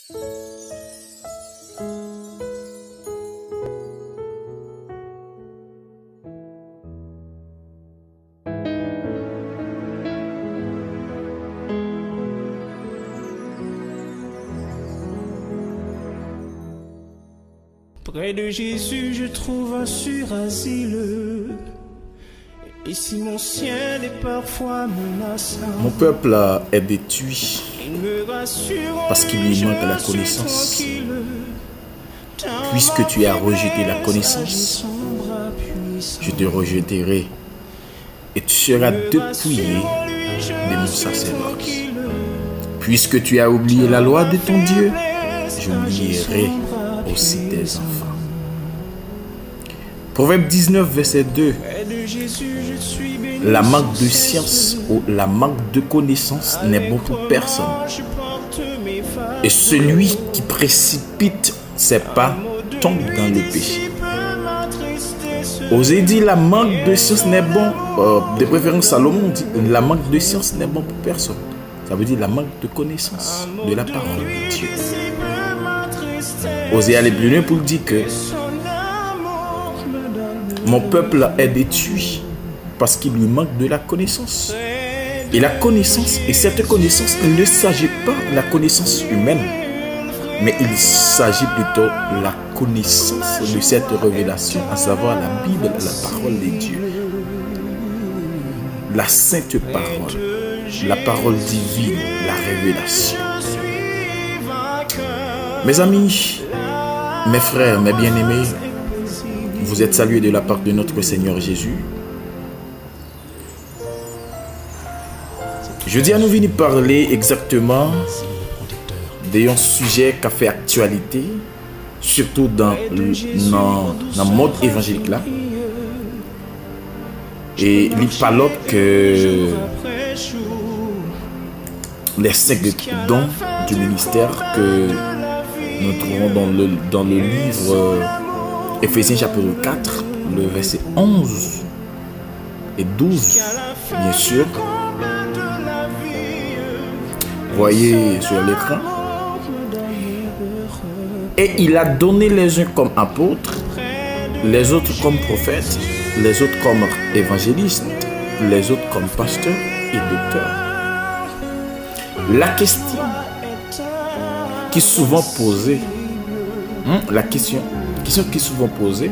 Près de Jésus, je trouve un sûr asile. Et si mon ciel est parfois menaçant, mon peuple est détruit parce qu'il lui manque la connaissance. Puisque tu as rejeté la connaissance, je te rejetterai et tu seras dépouillé de mon sacerdoce. Puisque tu as oublié la loi de ton Dieu, j'oublierai aussi tes enfants. Proverbe 19, verset 2. La manque de science ou la manque de connaissance n'est bon pour personne. Et celui qui précipite ses pas tombe dans le péché. Osez dire la manque de science n'est bon. De préférence, Salomon dit la manque de science n'est bon pour personne. Ça veut dire la manque de connaissance de la parole de Dieu. Osez aller plus loin pour dire que mon peuple est détruit parce qu'il lui manque de la connaissance. Et la connaissance, et cette connaissance, il ne s'agit pas de la connaissance humaine, mais il s'agit plutôt de la connaissance de cette révélation, à savoir la Bible, la parole de Dieu. La sainte parole, la parole divine, la révélation. Mes amis, mes frères, mes bien-aimés, vous êtes salués de la part de notre Seigneur Jésus. Je dis à nous venir parler exactement d'un sujet qui a fait actualité, surtout dans le mode évangélique là. Et il parle que les 5 dons du ministère que nous trouvons dans le livre Éphésiens chapitre 4, le verset 11 et 12, bien sûr. Voyez sur l'écran. Et il a donné les uns comme apôtres, les autres comme prophètes, les autres comme évangélistes, les autres comme pasteurs et docteurs. La question qui est souvent posée, la question qui est souvent posée,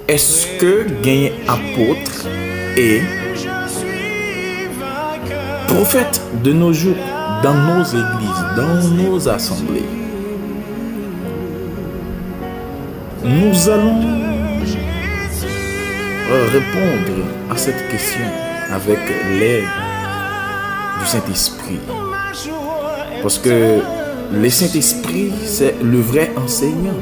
est-ce que gagner apôtre et prophète de nos jours dans nos églises, dans nos assemblées? Nous allons répondre à cette question avec l'aide du Saint-Esprit. Parce que le Saint-Esprit, c'est le vrai enseignant.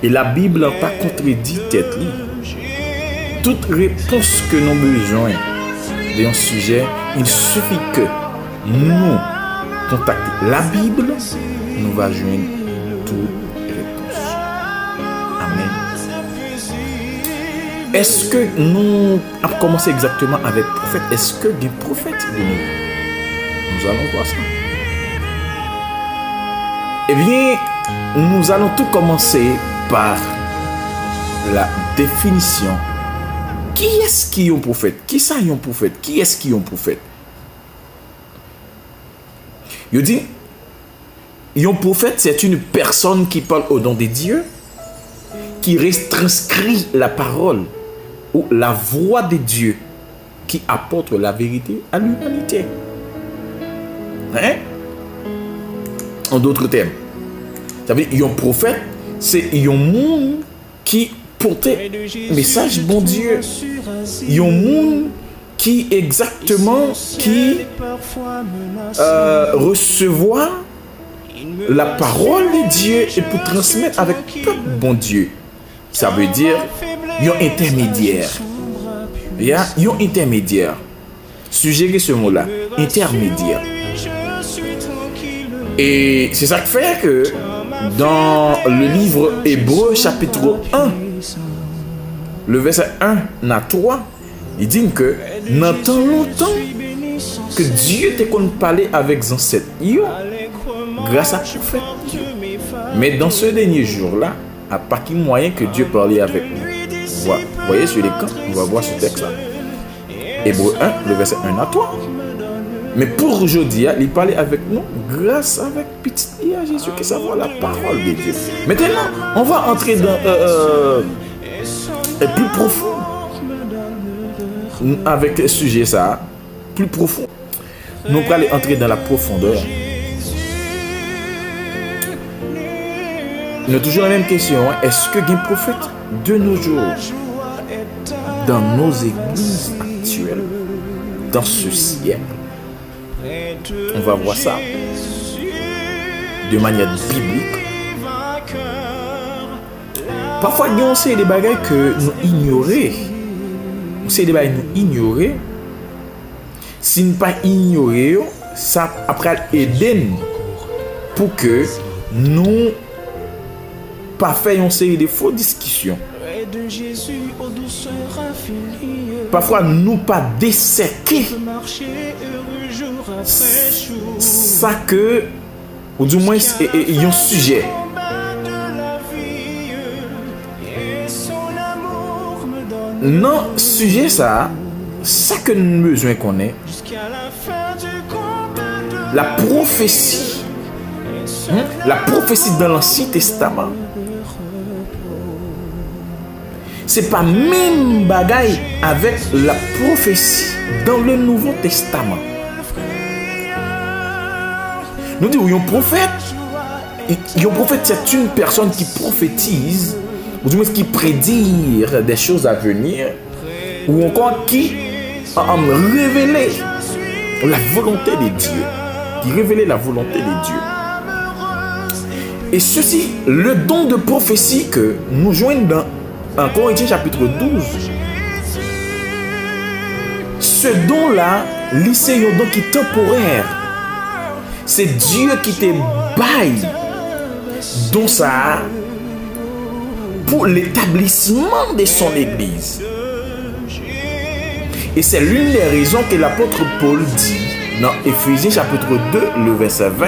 Et la Bible n'a pas contredit tête. Toute réponse que nous avons besoin d'un sujet, il suffit que nous contactions la Bible, nous va joindre toute réponse. Amen. Est-ce que nous avons commencé exactement avec prophète? Est-ce que des prophètes de nous? Nous allons voir ça. Eh bien, nous allons tout commencer par la définition. Qui est-ce qui est un prophète? Qui ça est un prophète? Qui est-ce qui est un prophète? Je dis, un prophète, c'est une personne qui parle au nom de Dieu, qui retranscrit la parole ou la voix de Dieu, qui apporte la vérité à l'humanité. Hein? En d'autres termes, ça veut dire un prophète, c'est un monde qui portait message bon Dieu. Un monde qui exactement qui recevoir la parole de Dieu et pour transmettre avec peuple bon Dieu. Ça veut dire un intermédiaire. Il y a un intermédiaire. Suggérez ce mot-là, intermédiaire. Et c'est ça qui fait que dans le livre Hébreu chapitre 1, le verset 1 à 3, il dit que dans tant longtemps que Dieu te qu'on parler avec les ancêtres, grâce à prophète Dieu. Mais dans ce dernier jour-là, à pas qu'il moyen que Dieu parlait avec nous. Vous voyez sur l'écran, on va voir ce texte-là. Hébreu 1, le verset 1 à 3. Mais pour aujourd'hui, il parlait avec nous grâce avec petit à Jésus qui savoir la parole de Dieu. Maintenant, on va entrer dans plus profond avec le sujet ça, plus profond. Nous allons entrer dans la profondeur. Nous avons toujours la même question. Est-ce que il y a un prophète de nos jours dans nos églises actuelles, dans ce siècle? On va voir ça de manière biblique. Parfois, il y a des bagages que nous ignorons. C'est des bagages que nous ignorons. Si nous ne pas ignorer, ça après aider pour que nous pas faire une série de fausses discussions. Parfois, nous pas disséquer ça que, ou du moins, il y a un sujet. Non, sujet ça que nous avons besoin qu'on ait. La prophétie. La prophétie dans l'Ancien Testament. C'est pas même bagaille avec la prophétie dans le Nouveau Testament. Nous disons, un prophète, c'est une personne qui prophétise, ou du moins qui prédit des choses à venir, ou encore qui révèle la volonté de Dieu, qui révèle la volonté de Dieu. Et ceci, le don de prophétie que nous joignons dans Corinthiens chapitre 12, ce don-là, c'est un don qui est temporaire. C'est Dieu qui te baille dans ça pour l'établissement de son église. Et c'est l'une des raisons que l'apôtre Paul dit dans Éphésiens chapitre 2, le verset 20.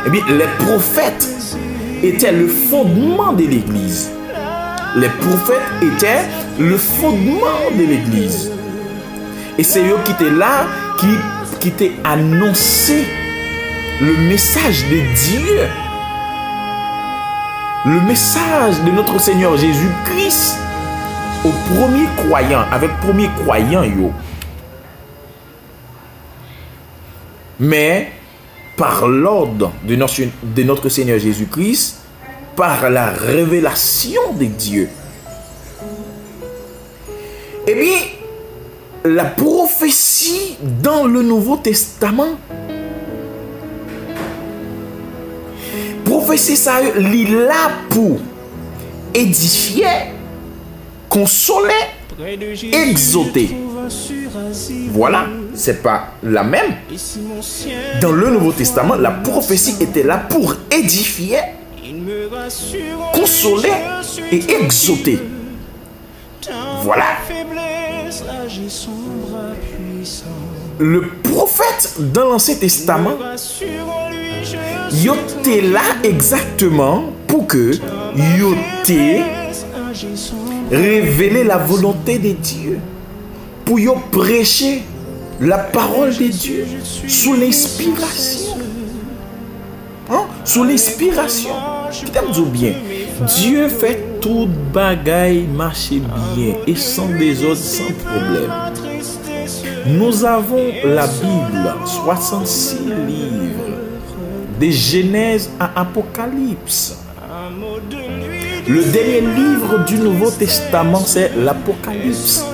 Eh bien, les prophètes étaient le fondement de l'église. Les prophètes étaient le fondement de l'église. Et c'est eux qui étaient là, qui étaient annoncé le message de Dieu. Le message de notre Seigneur Jésus-Christ aux premiers croyants, avec premiers croyants. Mais par l'ordre de notre Seigneur Jésus-Christ, par la révélation de Dieu. Eh bien, la prophétie dans le Nouveau Testament, prophétie ça, il est là pour édifier, consoler, exhorter. Voilà, c'est pas la même. Dans le Nouveau Testament, la prophétie était là pour édifier, consoler et exhorter. Voilà. Le prophète dans l'Ancien Testament, il était là exactement pour que il était révéler la volonté de Dieu, pour y prêcher la parole de Dieu sous l'inspiration. Sous l'inspiration. Bien. Dieu fait toute bagaille marcher bien et sans désordre, sans problème. Nous avons la Bible, 66 livres, de Genèse à Apocalypse. Le dernier livre du Nouveau Testament, c'est l'Apocalypse.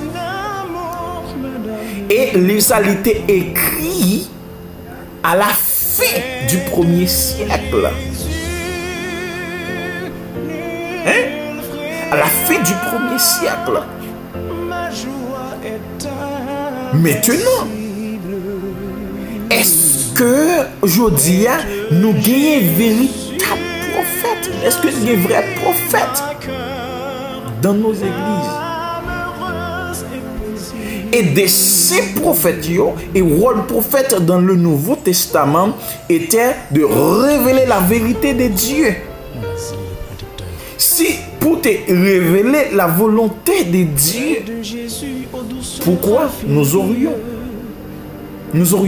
Et ça a été écrit à la fin du 1er siècle. À la fin du 1er siècle. Maintenant, est-ce que aujourd'hui nous gagnons véritable prophète? Est-ce que nous gagnons vrai prophète dans nos églises? Et de ces prophètes, et rôle prophète dans le Nouveau Testament était de révéler la vérité de Dieu. Si pour te révéler la volonté de Dieu, pourquoi nous aurions besoin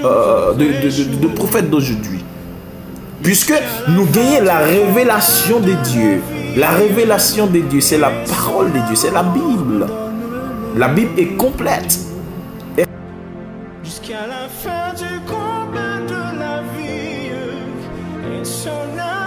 de prophètes d'aujourd'hui? Puisque nous gagnons la révélation de Dieu. La révélation de Dieu, c'est la parole de Dieu, c'est la Bible. La Bible est complète. Jusqu'à la fin du combat de la vie, et son âme